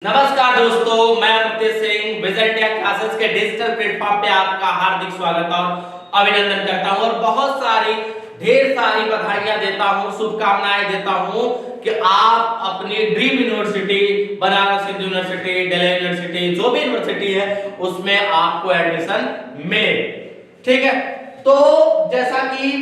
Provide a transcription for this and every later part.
नमस्कार दोस्तों, मैं Amit Singh vision India classes के डिजिटल प्लेटफॉर्म पे आपका हार्दिक स्वागत और अभिनंदन करता हूं और बहुत सारी ढेर सारी बधाइयां देता हूं, शुभकामनाएं देता हूं कि आप अपनी dream university, Banaras Hindu university, Delhi university, जो भी यूनिवर्सिटी है उसमें आपको एडमिशन मिले। ठीक है, तो जैसा कि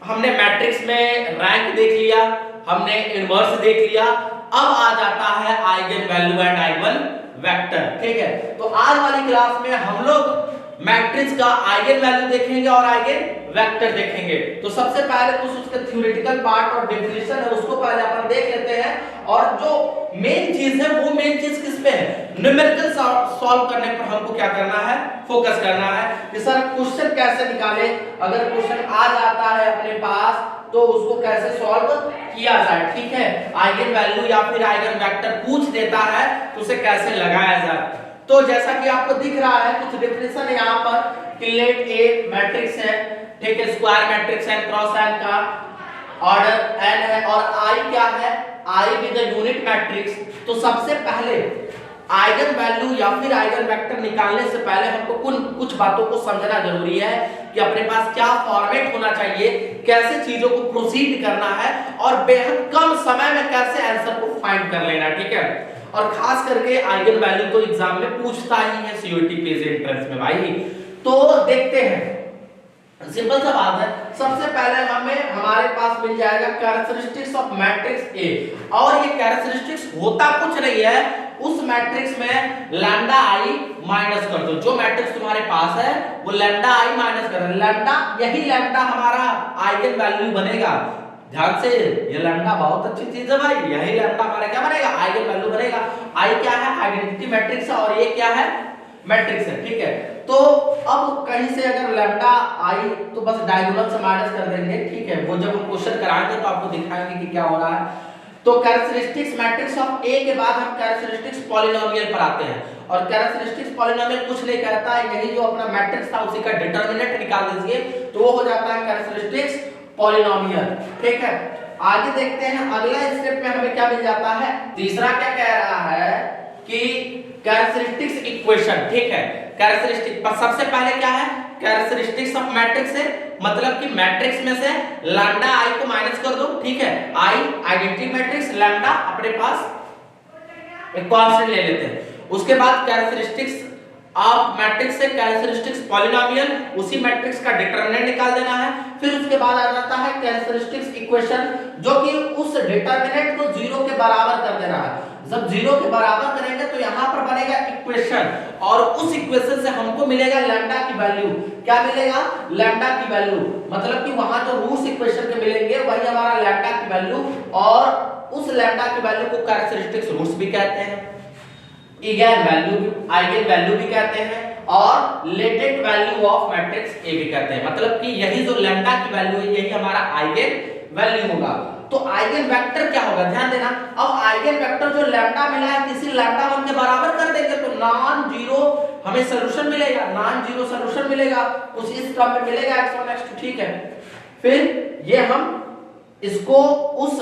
हमने मैट्रिक्स में रैंक देख लिया, हमने इनवर्स देख लिया, अब आ जाता है eigen value and eigen vector. ठीक है, तो आज वाली क्लास में हम लोग मैट्रिक्स का आइगन वैल्यू देखेंगे और आइगन वेक्टर देखेंगे। तो सबसे पहले तो उसका थ्योरेटिकल पार्ट और डेफिनेशन है उसको पहले अपन देख लेते हैं, और जो मेन चीज है वो मेन चीज किस पे है, न्यूमेरिकल सॉल्व करने पर हमको क्या करना है, फोकस करना है कि सर क्वेश्चन कैसे निकाले, अगर क्वेश्चन आ जाता है अपने पास तो उसको कैसे सॉल्व किया जाए। ठीक है, आइगन वैल्यू या फिर आइगन वेक्टर पूछ देता है तो उसे कैसे लगाया जाए। तो जैसा कि आपको दिख रहा है कुछ डेफिनेशन है यहाँ पर कि लेट ए मैट्रिक्स है, ठीक है, स्क्वायर मैट्रिक्स है, क्रॉस एन का ऑर्डर n है और I क्या है, I भी द यूनिट मैट्रिक्स। तो सबसे पहले आइगन वैल्यू या फिर आइगन वेक्टर निकालने से पहले हमको कुछ बातों को समझना जरूरी है कि अपने पास क्या फॉर्मेट होना चाहिए, कैसे चीजों को प्रोसीड करना है और बेहद कम समय में कैसे आंसर को फाइंड कर लेना। ठीक है, और खास करके आइगन वैल्यू तो एग्जाम में पूछता ही है सीयूटी पेज एंट्रेंस में भाई। तो देखते हैं, सिंपल सा बात है, सबसे पहले हमें हमारे पास मिल जाएगा कैरेक्टरिस्टिक्स ऑफ मैट्रिक्स ए, और ये कैरेक्टरिस्टिक्स होता कुछ नहीं है, उस मैट्रिक्स में लैम्डा आई माइनस कर दो। जो मैट्रिक्स तुम्हारे पास है वो लैम्डा आई माइनस कर दो, लैम्डा यही लैम्डा हमारा आइगन वैल्यू बनेगा। ध्यान से, ये लैम्डा बहुत अच्छी चीज है भाई, यही लैम्डा हमारा क्या बनेगा, आइगन वैल्यू बनेगा। आई क्या है, आइडेंटिटी मैट्रिक्स है और ये क्या है, मैट्रिक्स है। ठीक है, तो अब कहीं से अगर लैम्डा आई तो बस डायगोनल से माइनस कर देंगे। ठीक है, वो जब हम क्वेश्चन कराएंगे तो आपको दिखाएंगे कि क्या हो रहा है। तो कैरेक्टरिस्टिक्स मैट्रिक्स ऑफ ए के बाद हम कैरेक्टरिस्टिक्स पॉलिनोमियल पर आते हैं, और कैरेक्टरिस्टिक्स पॉलिनोमियल कुछ नहीं कहता है, यही जो अपना मैट्रिक्स था उसी का डिटरमिनेंट निकाल दीजिए तो वो हो जाता है कैरेक्टरिस्टिक्स पॉलिनोमियल। ठीक है, आगे देखते हैं अगला स्टेप में हमें क्या मिल जाता है। तीसरा क्या कह रहा है कि कैरेक्टरिस्टिक्स इक्वेशन। ठीक है, कैरेक्टरिस्टिक पर सबसे पहले क्या है, कैरेक्टरिस्टिक्स ऑफ मैट्रिक्स है, मतलब कि मैट्रिक्स में से लैम्डा आई को माइनस कर दो। ठीक है, आई आइडेंटिटी मैट्रिक्स, लैम्डा अपने पास एक कांस्टेंट ले लेते हैं। उसके बाद कैरेक्टरिस्टिक्स ऑफ मैट्रिक्स से कैरेक्टरिस्टिक्स पॉलिनोमियल, उसी मैट्रिक्स का डिटरमिनेंट निकाल देना है। फिर उसके बाद आ जाता है कैरेक्टरिस्टिक्स इक्वेशन, जो कि उस डिटरमिनेंट को जीरो के बराबर कर देना है। जब जीरो के बराबर करेंगे तो यहाँ पर बनेगा इक्वेशन, और उस इक्वेशन से हमको मिलेगा लैम्डा की वैल्यू। क्या मिलेगा, लैम्डा की वैल्यू, मतलब कि वहां जो रूट्स इक्वेशन के मिलेंगे वही हमारा लैम्डा की वैल्यू, और उस लैम्डा की वैल्यू को कैरेक्टरिस्टिक्स रूट्स भी कहते हैं, आइगन वैल्यू भी कहते हैं, और latent value of matrix A भी कहते हैं। मतलब कि यही जो लैम्डा की वैल्यू है यही हमारा आइगन वैल्यू होगा। तो आइगन वेक्टर क्या होगा, ध्यान देना। अब आइगन वेक्टर जो लैम्डा मिला है किसी लैम्डा 1 के बराबर कर देंगे तो नॉन जीरो हमें सॉल्यूशन मिलेगा, नॉन जीरो सॉल्यूशन मिलेगा, कुछ इस क्रम में मिलेगा x1 x2। ठीक है, फिर ये हम इसको उस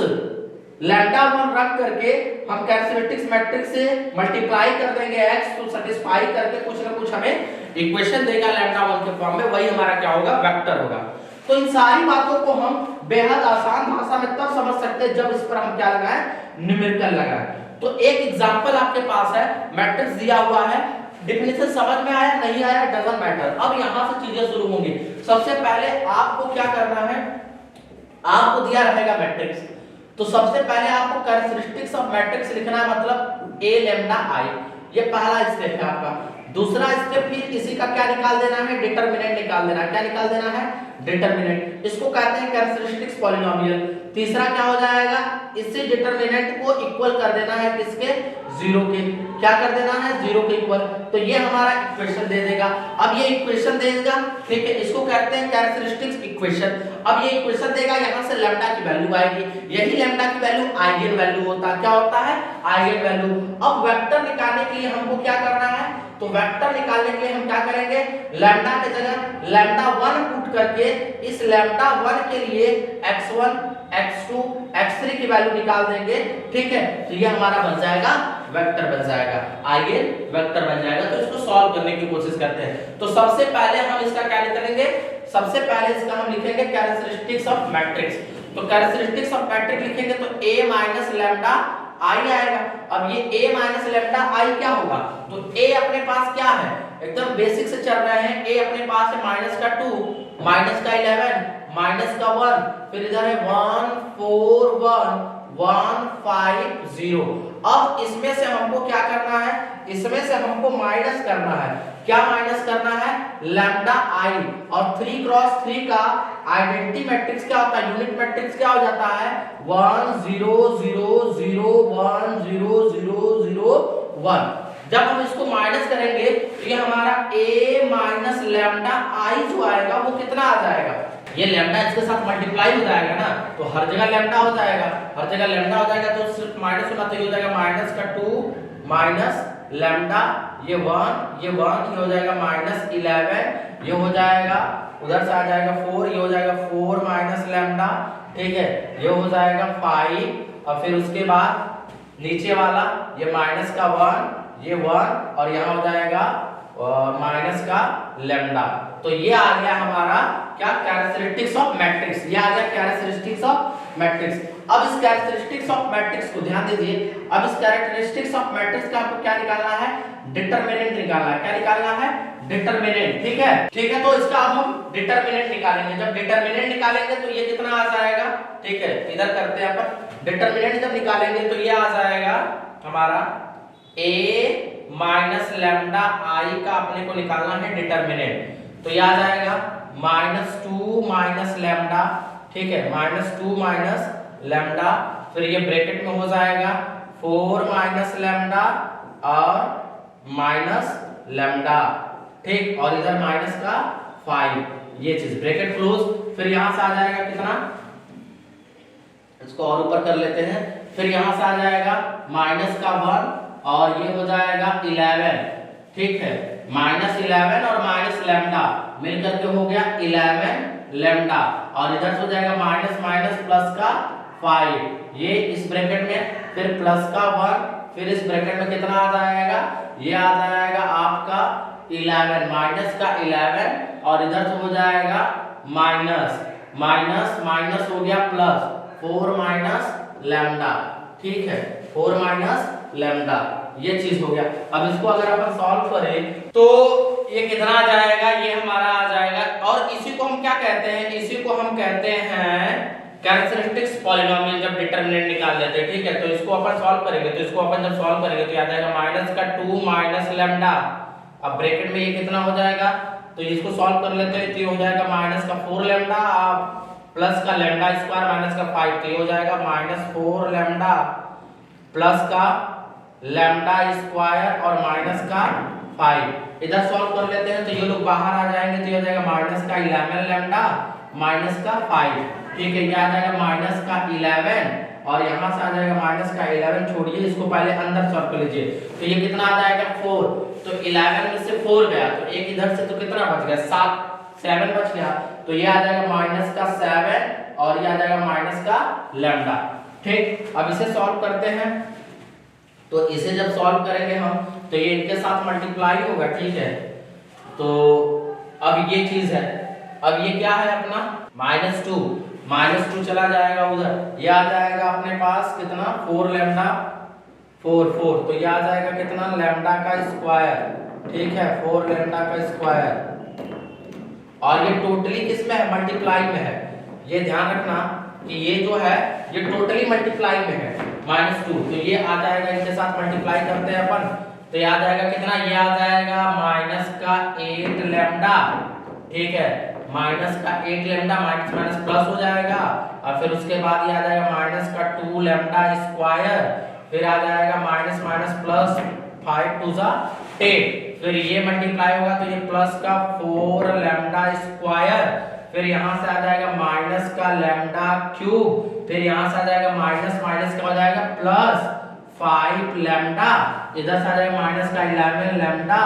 लैम्डा 1 रख करके हम कैरेक्टरिस्टिक्स मैट्रिक्स से मल्टीप्लाई कर देंगे x को सैटिस्फाई करके कुछ ना कुछ हमें इक्वेशन देगा लैम्डा 1 के फॉर्म में, वही हमारा क्या होगा, वेक्टर होगा। तो इन सारी बातों को हम बेहद आसान भाषा में तब समझ सकते हैं जब इस पर हम क्या लगाएं, न्यूमेरिकल लगाएं। तो एक एग्जांपल आपके पास है, मैट्रिक्स दिया हुआ है, डेफिनेशन समझ में आया नहीं आया डजंट मैटर। अब यहां से चीजें शुरू होंगी। सबसे पहले आपको क्या करना है, आपको दिया रहेगा मैट्रिक्स, तो सबसे पहले आपको कैरेक्टरिस्टिक्स ऑफ मैट्रिक्स लिखना है, मतलब ए लैम्डा आई, ये पहला स्टेप है आपका। दूसरा स्टेप फिर इसी का क्या निकाल देना है, डिटरमिनेंट निकाल देना है। क्या निकाल देना है, डिटरमिनेंट, इसको कहते हैं कैरेक्टरिस्टिक्स पॉलिनोमियल। तीसरा क्या हो जाएगा, इससे डिटरमिनेंट को इक्वल कर देना है किसके, जीरो के। क्या कर देना है, जीरो के इक्वल, तो ये हमारा इक्वेशन दे देगा। अब ये इक्वेशन देगा, ठीक है, इसको कहते हैं कैरेक्टरिस्टिक्स इक्वेशन। अब ये इक्वेशन देगा, यहां से लैम्डा की वैल्यू आएगी, यही लैम्डा की वैल्यू आइगन वैल्यू होता है। क्या होता है, आइगन वैल्यू। अब वेक्टर निकालने के लिए हमको क्या करना है, तो वेक्टर निकालने के लिए हम क्या करेंगे, लैम्डा की जगह लैम्डा 1 पुट करके इस लैम्डा 1 के लिए x1 x2 x3 की वैल्यू निकाल देंगे। ठीक है, तो ये हमारा बन जाएगा वेक्टर बन जाएगा, आइगन वेक्टर बन जाएगा। तो इसको सॉल्व करने की कोशिश करते हैं। तो सबसे पहले हम इसका क्या करेंगे, सबसे पहले इसका हम लिखेंगे कैरेक्टरिस्टिक्स ऑफ मैट्रिक्स। तो कैरेक्टरिस्टिक्स ऑफ मैट्रिक्स लिखेंगे तो a माइनस लैम्डा आई आएगा। अब ये a माइनस लैम्डा आई क्या होगा, तो a अपने पास क्या है, एकदम बेसिक से चल रहे हैं। a अपने पास है माइनस का 2, माइनस का 11, माइनस का 1, फिर इधर है 1 4 1 1 5 0। अब इसमें से हमको क्या करना है, इसमें से हमको माइनस करना है। क्या माइनस करना है, लैम्डा आई। और 3 क्रॉस 3 का आइडेंटिटी मैट्रिक्स क्या होता है, यूनिट मैट्रिक्स क्या हो जाता है, 1 0 0 0 1 0 0 0 1। जब हम इसको माइनस करेंगे तो ये हमारा a माइनस लैम्डा आई जो आएगा वो कितना आ जाएगा, ये लैम्डा इसके साथ मल्टीप्लाई हो जाएगा ना, तो हर जगह लैम्डा हो जाएगा, हर जगह लैम्डा हो जाएगा। तो सिर्फ माइनस होना तो ये हो जाएगा माइनस का 2 माइनस लैम्डा, ये 1 ये 1, ये हो जाएगा माइनस 11, ये हो जाएगा उधर से आ जाएगा 4, ये हो जाएगा 4 माइनस लैम्डा, ठीक है, ये हो जाएगा 5। और फिर उसके बाद नीचे वाला ये माइनस का 1 ये 1 और यहाँ हो जाएगा माइनस का लैम्डा। तो ये आ गया हमारा क्या, कैरेक्टरिस्टिक्स ऑफ मैट्रिक्स। ये आ गया कैरेक्टरिस्टिक्स ऑफ मैट्रिक्स। अब इस कैरेक्टरिस्टिक्स ऑफ मैट्रिक्स को ध्यान दीजिए। अब इस कैरेक्टरिस्टिक्स ऑफ मैट्रिक्स का आपको क्या निकालना है, डिटरमिनेंट निकालना है। क्या निकालना है, डिटरमिनेंट, ठीक है, ठीक है। तो इसका अब हम डिटरमिनेंट निकालेंगे। जब डिटरमिनेंट निकालेंगे तो ये कितना आ जाएगा, ठीक है, इधर करते हैं अपन। डिटरमिनेंट जब निकालेंगे तो ये आ जाएगा हमारा a माइनस लैम्डा आई का अपने को निकालना है डिटरमिनेंट। तो ये आ जाएगा -2 माइनस लैम्डा, ठीक है, -2 माइनस लैम्डा, फिर ये ब्रैकेट में हो जाएगा 4 माइनस लैम्डा और माइनस लैम्डा, ठीक, और इधर माइनस का 5, ये चीज ब्रैकेट क्लोज। फिर यहां से आ जाएगा कितना, इसको और ऊपर कर लेते हैं। फिर यहां से आ जाएगा माइनस का 1 और ये हो जाएगा 11, ठीक है, -11 और माइनस लैम्डा मिलकर के हो गया 11 लैम्डा, और इधर से हो जाएगा माइनस माइनस प्लस का 5, ये इस ब्रैकेट में, फिर प्लस का 1, फिर इस ब्रैकेट में कितना आ जाएगा, ये आ जाएगा आपका 11 माइनस का 11 और इधर से हो जाएगा माइनस माइनस माइनस हो गया प्लस 4 माइनस लैम्डा, ठीक है, 4 माइनस लैम्डा, ये चीज हो गया। अब इसको अगर अपन सॉल्व करें तो ये कितना आ जाएगा, ये हमारा आ जाएगा। और इसी को हम क्या कहते हैं, इसी को हम कहते हैं कैरेक्टरिस्टिक्स पॉलिनोमियल। जब डिटरमिनेंट निकाल लेते हैं, ठीक है, तो इसको अपन सॉल्व करेंगे। तो इसको अपन जब सॉल्व करेंगे तो आ जाएगा माइनस का 2 माइनस लैम्डा, अब ब्रैकेट में ये कितना हो जाएगा, तो इसको सॉल्व कर लेते हैं। तो ये हो जाएगा माइनस का 4 लैम्डा प्लस का लैम्डा स्क्वायर माइनस का 5, तो ये हो जाएगा -4 लैम्डा प्लस का लैम्डा स्क्वायर और माइनस का 5। इधर सॉल्व कर लेते हैं तो ये लोग बाहर आ जाएंगे, तो ये हो जाएगा माइनस का 11 लैम्डा माइनस का 5, ठीक है, ये आ जाएगा माइनस का 11 और यहाँ से आ जाएगा माइनस का 11, छोड़िए इसको पहले अंदर सॉल्व कर लीजिए। तो ये कितना आ जाएगा 4, तो 11 में से 4 गया तो एक इधर से, तो कितना बच गया 7 बच गया, तो ये आ जाएगा माइनस का 7 और ये आ जाएगा माइनस का लैम्डा, ठीक। अब इसे सॉल्व करते हैं। तो इसे जब सॉल्व करेंगे हम तो ये इनके साथ मल्टीप्लाई होगा, ठीक है। तो अब ये चीज है, अब ये क्या है अपना -2 चला जाएगा उधर, ये आ जाएगा अपने पास कितना 4 लैम्डा 4 तो ये आ जाएगा कितना लैम्डा का स्क्वायर, ठीक है, 4 लैम्डा का स्क्वायर। और ये टोटली किसमें है, मल्टीप्लाई में है। ये ध्यान रखना कि ये जो है ये टोटली मल्टीप्लाई में है -2, तो ये आ जाएगा, इनके साथ मल्टीप्लाई करते हैं अपन, तो ये आ जाएगा कितना, ये आ जाएगा माइनस का 8 लैम्डा, ठीक है, माइनस का 8 लैम्डा माइनस माइनस प्लस हो जाएगा, और फिर उसके बाद ये आ जाएगा माइनस का 2 लैम्डा स्क्वायर, फिर आ जाएगा माइनस माइनस प्लस 5 2 10, फिर ये मल्टीप्लाई होगा तो ये प्लस का 4 लैम्डा स्क्वायर, फिर यहाँ से आ जाएगा माइनस का लैम्डा क्यूब, फिर यहाँ से आ जाएगा माइनस माइनस का हो जाएगा प्लस 5 लैम्डा, इधर से आ जाएगा माइनस का 11 लैम्डा,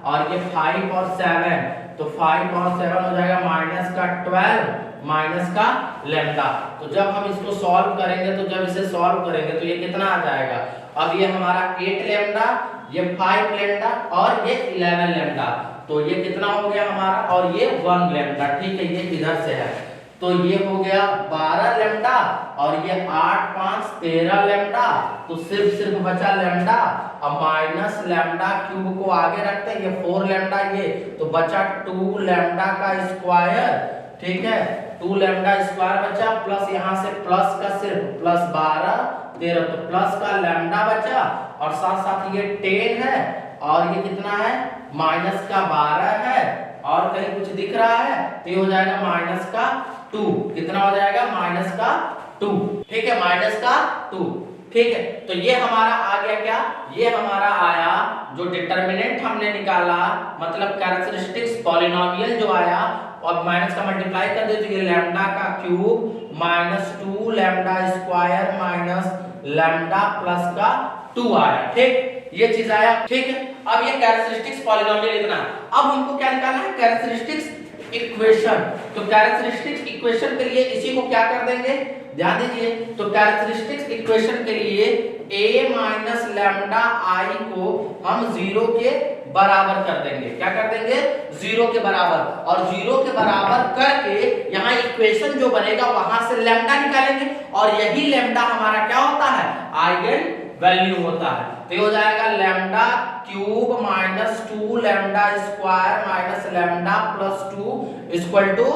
और ये 5 और 7, तो 5 और 7 हो जाएगा माइनस का 12 माइनस का लैम्डा। तो जब हम इसको सॉल्व करेंगे, तो जब इसे सॉल्व करेंगे तो ये कितना आ जाएगा, अब ये हमारा 8 लैम्डा, ये 5 लैम्डा और ये 11 लैम्डा, तो ये कितना हो गया हमारा, और ये 1 लैम्डा, ठीक है, ये इधर से है, तो ये हो गया 12 लैम्डा और ये 8 5 13 लैम्डा, तो सिर्फ बचा लैम्डा, अब माइनस लैम्डा क्यूब को आगे रखते हैं, ये 4 लैम्डा, ये तो बचा 2 लैम्डा का स्क्वायर, ठीक है, 2 लैम्डा स्क्वायर बचा, प्लस यहाँ से प्लस का सिर्फ प्लस 12 13, तो प्लस का लैम्डा बचा, और साथ साथ ये 10 है, और ये कितना है, माइनस का 12 है, और कहीं कुछ दिख रहा है, तो ये हो जाएगा माइनस का 2, कितना हो जाएगा, माइनस का 2, ठीक है, माइनस का 2, ठीक है। तो ये हमारा आ गया क्या, ये हमारा आया जो डिटरमिनेंट हमने निकाला, मतलब कैरेक्टरिस्टिक्स पॉलिनोमियल जो आया, और माइनस का मल्टीप्लाई कर दे तो ये लैम्डा का cube minus 2 lambda square minus lambda plus का 2 आया, ठीक, ये चीज आया, ठीक है। अब ये कैरेक्टरिस्टिक्स पॉलिनोमियल इतना, अब हमको क्या निकालना है, कैरेक्टरिस्टिक्स इक्वेशन, तो कैरेक्टरिस्टिक्स इक्वेशन के लिए इसी को क्या कर देंगे, ध्यान दीजिए, तो कैरेक्टरिस्टिक्स इक्वेशन के लिए a माइनस लैम्डा i को हम 0 के बराबर कर देंगे, क्या कर देंगे, 0 के बराबर, और 0 के बराबर करके यहाँ इक्वेशन जो बनेगा वहां से लैम्डा निकालेंगे, और यही लैम्डा हमारा क्या होता है, आइगन वैल्यू होता है, तो हो जाएगा lambda cube minus 2 lambda square minus lambda plus 2 equal to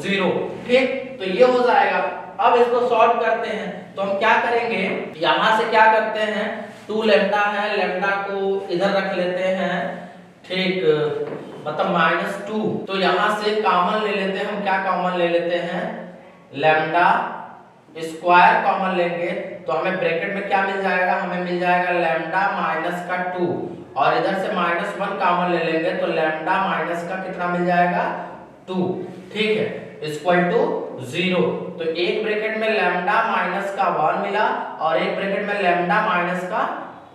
0, ठीक, तो ये हो जाएगा। अब इसको सॉल्व करते हैं, तो हम क्या करेंगे, यहां से क्या करते हैं, 2 लैम्डा है, लैम्डा को इधर रख लेते हैं, ठीक, मतलब माइनस 2, तो यहां से कॉमन ले लेते हैं, हम क्या कॉमन ले लेते हैं, लैम्डा स्क्वायर कॉमन लेंगे, तो हमें ब्रैकेट में क्या मिल जाएगा, हमें मिल जाएगा लैम्डा माइनस का 2, और इधर से माइनस 1 कॉमन ले लेंगे, तो लैम्डा माइनस का कितना मिल जाएगा, 2, ठीक है, इक्वल टू 0, तो एक ब्रैकेट में लैम्डा माइनस का 1 मिला, और एक ब्रैकेट में लैम्डा माइनस का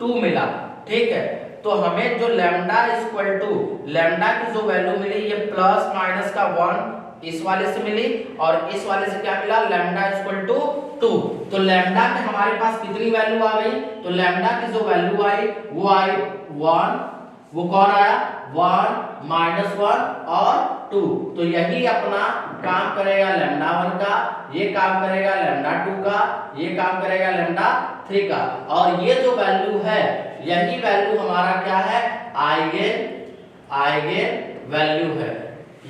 2 मिला, ठीक है, तो हमें जो लैम्डा इक्वल टू लैम्डा की जो वैल्यू मिली, ये प्लस माइनस का 1 इस वाले से मिली, और इस वाले से क्या मिला, लैम्डा इक्वल टू 2, तो लैम्डा में हमारे पास कितनी वैल्यू आ गई, तो लैम्डा की जो वैल्यू आई वो आई 1, वो कौन आया, 1 माइनस 1 और 2, तो यही अपना काम करेगा लैम्डा 1 का, ये काम करेगा लैम्डा 2 का, ये काम करेगा लैम्डा 3 का, और ये जो वैल्यू है यही वैल्यू हमारा क्या है, आइगन वैल्यू है,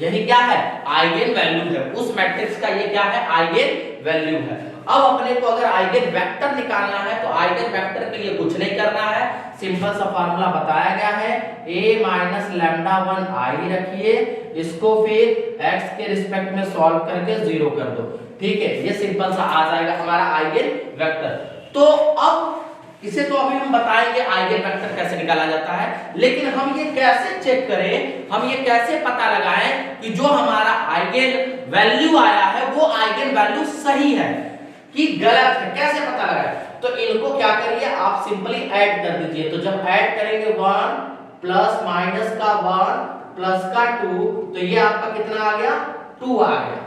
यही क्या है, आइगन वैल्यू है, उस मैट्रिक्स का ये क्या है, आइगन वैल्यू है। अब अपने को अगर आइगन वेक्टर निकालना है, तो आइगन वेक्टर के लिए कुछ नहीं करना है, सिंपल सा फार्मूला बताया गया है, a माइनस लैम्डा 1 i रखिए, इसको फिर x के रिस्पेक्ट में सॉल्व करके 0 कर दो, ठीक है, ये सिंपल सा आ जाएगा हमारा आइगन वेक्टर। तो अब इसे तो अभी हम बताएंगे आइगन वेक्टर कैसे निकाला जाता है, लेकिन हम ये कैसे चेक करें, हम ये कैसे पता लगाएं कि जो हमारा आइगन वैल्यू आया है वो आइगन वैल्यू सही है कि गलत है, कैसे पता लगाएं, तो इनको क्या करिए, आप सिंपली ऐड कर दीजिए, तो जब ऐड करेंगे 1 प्लस माइनस का 1 प्लस का 2, तो ये आपका कितना आ गया, 2 आ गया,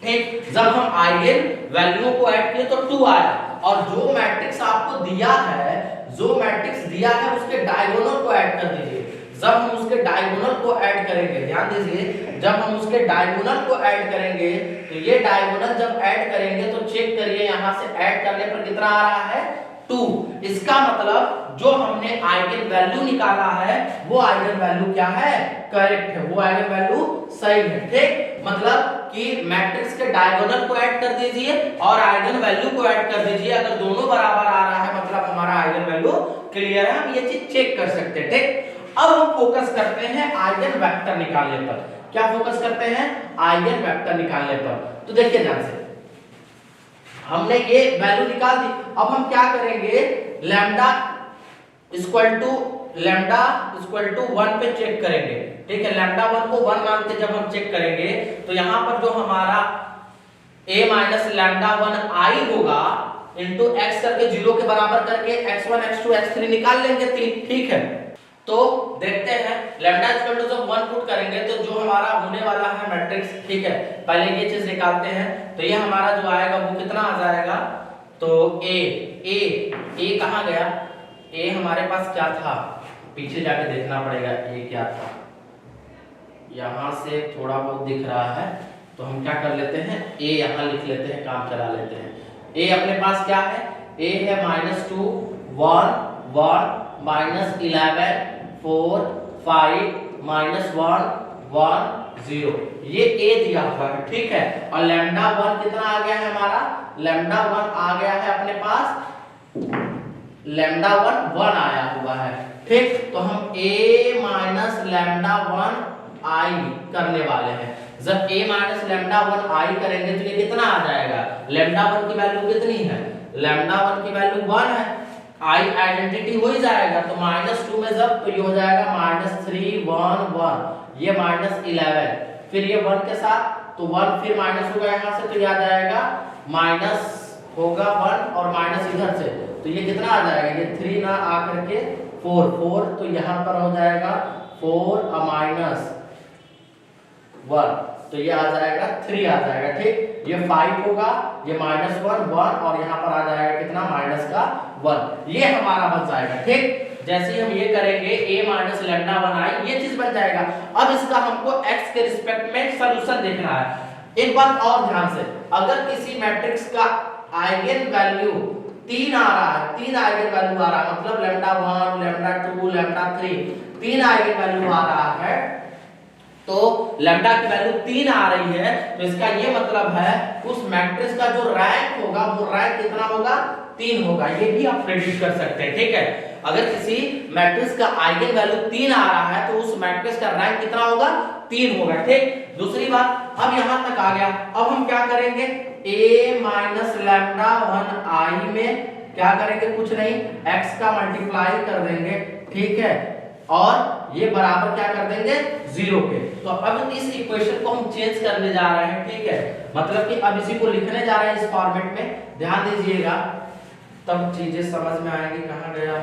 ठीक, जब हम आइगन वैल्यू को ऐड किए तो 2 आया, और जो मैट्रिक्स आपको दिया है, जो मैट्रिक्स दिया है उसके डायगोनल को ऐड कर दीजिए, जब हम उसके डायगोनल को ऐड करेंगे, ध्यान दीजिए, जब हम उसके डायगोनल को ऐड करेंगे, तो ये डायगोनल जब ऐड करेंगे तो चेक करिए यहां से ऐड करने पर कितना आ रहा है, 2, इसका मतलब जो हमने आइगन वैल्यू निकाला है वो आइगन वैल्यू क्या है, करेक्ट है, वो आइगन वैल्यू सही है, ठीक, मतलब कि मैट्रिक्स के डायगोनल को ऐड कर दीजिए और आइगन वैल्यू को ऐड कर दीजिए, अगर दोनों बराबर आ रहा है मतलब हमारा आइगन वैल्यू क्लियर है, हम ये चीज चेक कर सकते हैं, ठीक। अब हम फोकस करते हैं आइगन वेक्टर निकालने पर, क्या फोकस करते हैं, आइगन वेक्टर निकालने पर, तो देखिए ध्यान से, हमने ये वैल्यू निकाल दी, अब हम क्या करेंगे, लैम्डा इक्वल टू 1 पे चेक करेंगे, ठीक है, लैम्डा 1 को 1 मान के जब हम चेक करेंगे, तो यहां पर जो हमारा a माइनस लैम्डा 1 i होगा इनटू x करके 0 के बराबर करके x1 x2 x3 निकाल लेंगे 3, ठीक है। तो देखते हैं लैम्डा इक्वल टू जब 1 पुट करेंगे तो जो हमारा होने वाला है मैट्रिक्स, ठीक है, पहले ये चीज निकालते हैं। तो ये हमारा जो आएगा वो कितना आ जाएगा, तो ए कहाँ गया, ए हमारे पास क्या था, पीछे जाके देखना पड़ेगा ए क्या था, यहाँ से थोड़ा बहुत दिख रहा है तो हम क्या कर लेते हैं, ए यहाँ लिख लेते हैं, काम चला लेते हैं। ए अपने पास क्या है, ए है -2 1 1 -11 4 5 -1 1 0, ये ए दिया हुआ है, ठीक है। और लैम्डा 1 कितना आ गया है हमारा, लैम्डा 1 आ गया है अपने पास, लैम्डा 1 आया हुआ है, ठीक। तो हम a माइनस लैम्डा 1 i करने वाले हैं। जब a माइनस लैम्डा 1 i करेंगे तो ये कितना आ जाएगा, लैम्डा 1 की वैल्यू कितनी है, लैम्डा 1 की वैल्यू 1 है, i आइडेंटिटी हो ही जाएगा, तो -2 में जब तो ये हो जाएगा -3 1 1, ये -11, फिर ये 1 के साथ तो 1 फिर माइनस होगा यहाँ से, तो ये आ जाएगा माइनस होगा 1 और माइनस इधर से, तो ये कितना आ जाएगा, ये 3 ना आकर के 4 4, तो यहाँ पर हो जाएगा 4 -1, तो ये आ जाएगा 3 आ जाएगा, ठीक। ये 5 होगा, ये -1 1 और यहाँ पर आ जाएगा कितना, -1, ये हमारा बन जाएगा, ठीक। जैसे ही हम ये करेंगे a माइनस लैम्डा 1 i, ये चीज बन जाएगा। अब इसका हमको x के रिस्पेक्ट में सॉल्यूशन देखना है। एक बात और ध्यान से, अगर किसी मैट्रिक्स का आइगन वैल्यू 3 आ रहा है, 3 आइगन वैल्यू आ रहा है, मतलब lambda 1 lambda 2 lambda 3, 3 eigenvalue आ रहा है, तो लैम्डा की वैल्यू 3 आ रही है, तो इसका ये मतलब है उस मैट्रिक्स का जो रैंक होगा वो रैंक कितना होगा, 3 होगा। ये भी आप प्रेडिक्ट कर सकते हैं, ठीक है। अगर किसी मैट्रिक्स का आइगन वैल्यू 3 आ रहा है तो उस मैट्रिक्स का रैंक कितना होगा, 3 होगा, ठीक। दूसरी बात, अब यहां तक आ गया, अब हम क्या करेंगे, a माइनस लैम्डा 1 i में क्या करेंगे, कुछ नहीं, x का मल्टीप्लाई कर देंगे, ठीक है, और ये बराबर क्या कर देंगे 0 के। तो अब इस इक्वेशन को हम चेंज करने जा रहे हैं, ठीक है, मतलब कि अब इसी को लिखने जा रहे हैं इस फॉर्मेट में, ध्यान दीजिएगा तब चीजें समझ में आएंगी। कहां गया,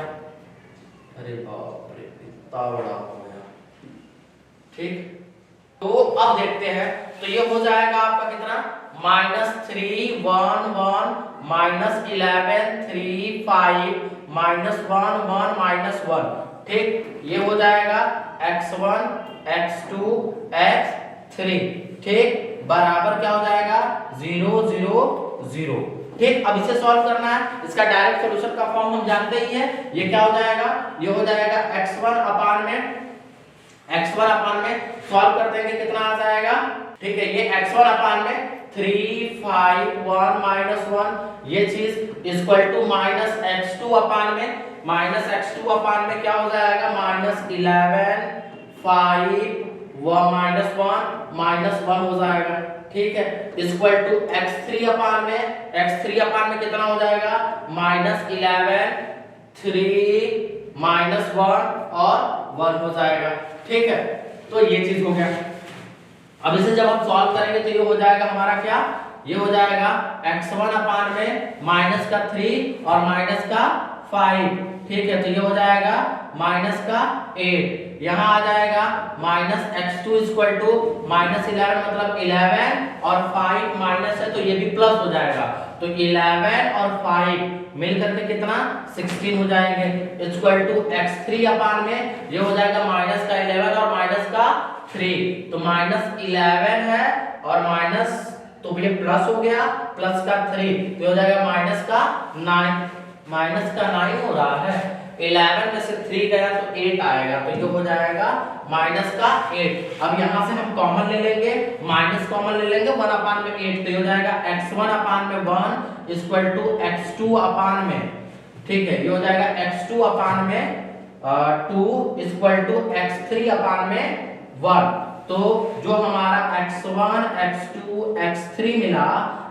अरे बाप रे इतना बड़ा हो गया, ठीक। तो अब देखते हैं, तो ये हो जाएगा आपका कितना, -3 1 1 -11 3 5 -1 1 -1, ठीक। ये हो जाएगा x1 x2 x3, ठीक, बराबर क्या हो जाएगा 0 0 0, ठीक। अब इसे सॉल्व करना है, इसका डायरेक्ट सॉल्यूशन का फॉर्म हम जानते ही है, ये क्या हो जाएगा, ये हो जाएगा x1 अपान में सॉल्व कर देंगे कितना आ जाएगा, ठीक है, ये x1 अपान में 3 5 1 -1, ये चीज इक्वल टू -x2 अपान में क्या हो जाएगा, -11 5 -1 हो जाएगा, ठीक है, इक्वल टू x3 अपान में कितना हो जाएगा, -11 3 -1 और 1 हो जाएगा, ठीक है। तो ये चीज हो गया। अब इसे जब हम सॉल्व करेंगे तो ये हो जाएगा हमारा क्या, ये हो जाएगा x1 अपान में माइनस का 3 और माइनस का 5, ठीक है, तो ये हो जाएगा -8, यहाँ आ जाएगा -x2 इक्वल टू -11 मतलब 11 और 5 माइनस है तो ये भी प्लस हो जाएगा, तो 11 और 5 मिलकर के कितना 16 हो जाएंगे, इक्वल टू x3 अपान में ये हो जाएगा माइनस का 11 और माइनस का 3, तो -11 है और माइनस, तो ये प्लस हो गया, प्लस का 3 तो हो जाएगा माइनस का 9 हो रहा है, 11 में से 3 गया तो 8 आएगा, तो ये हो जाएगा -8। अब यहाँ से हम कॉमन ले लेंगे, माइनस कॉमन ले लेंगे 1 अपान में 8, तो ये हो जाएगा x1 अपान में 1 इक्वल टू x2 अपान में, ठीक है, ये हो जाएगा x2 अपान में 2 इक्वल टू x3 अपान में 1, तो जो हमारा x1 x2 x3 मिला,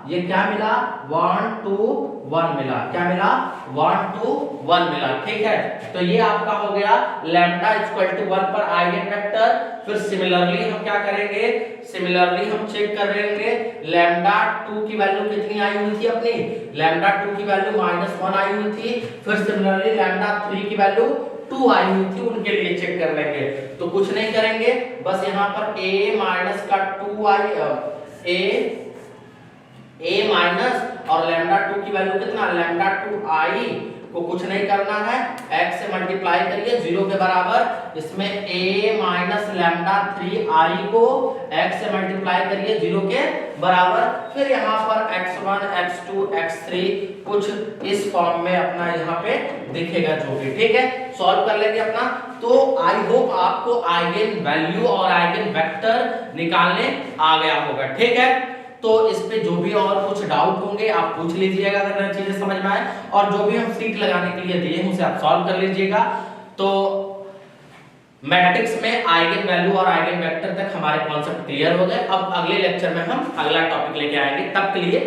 ये क्या मिला 1 2 1 मिला, क्या मिला 1 2 1 मिला, ठीक है। तो ये आपका हो गया लैम्डा इक्वल टू 1 पर आइगन वेक्टर। फिर सिमिलरली हम क्या करेंगे, सिमिलरली हम चेक करेंगे लैम्डा 2 की वैल्यू कितनी आई हुई थी अपनी, लैम्डा 2 की वैल्यू -1 आई हुई थी, फिर सिमिलरली लैम्डा 3 की वैल्यू 2 आई हुई थी उनके लिए चेक कर लेंगे। तो कुछ नहीं करेंगे, बस यहाँ पर a माइनस का 2i a माइनस और लैम्डा 2 की वैल्यू कितना, लैम्डा 2i को कुछ नहीं करना है, x से मल्टीप्लाई करिए 0 के बराबर, इसमें a माइनस लैम्डा 3i को x से मल्टीप्लाई करिए 0 के बराबर, फिर यहाँ पर x1 x2 x3 कुछ इस फॉर्म में अपना यहाँ पे दिखेगा जो भी, ठीक है, सॉल्व कर लेंगे अपना। तो आई होप आपको आइगन वैल्यू और आइगन वेक्टर निकालने आ गया होगा, ठीक है। तो इस पे जो भी और कुछ डाउट होंगे आप पूछ लीजिएगा अगर चीजें समझ में आए, और जो भी हम सीट लगाने के लिए दिए हैं उसे आप सॉल्व कर लीजिएगा। तो मैट्रिक्स में आइगन वैल्यू और आइगन वेक्टर तक हमारे कॉन्सेप्ट क्लियर हो गए। अब अगले लेक्चर में हम अगला टॉपिक लेके आएंगे, तब के लिए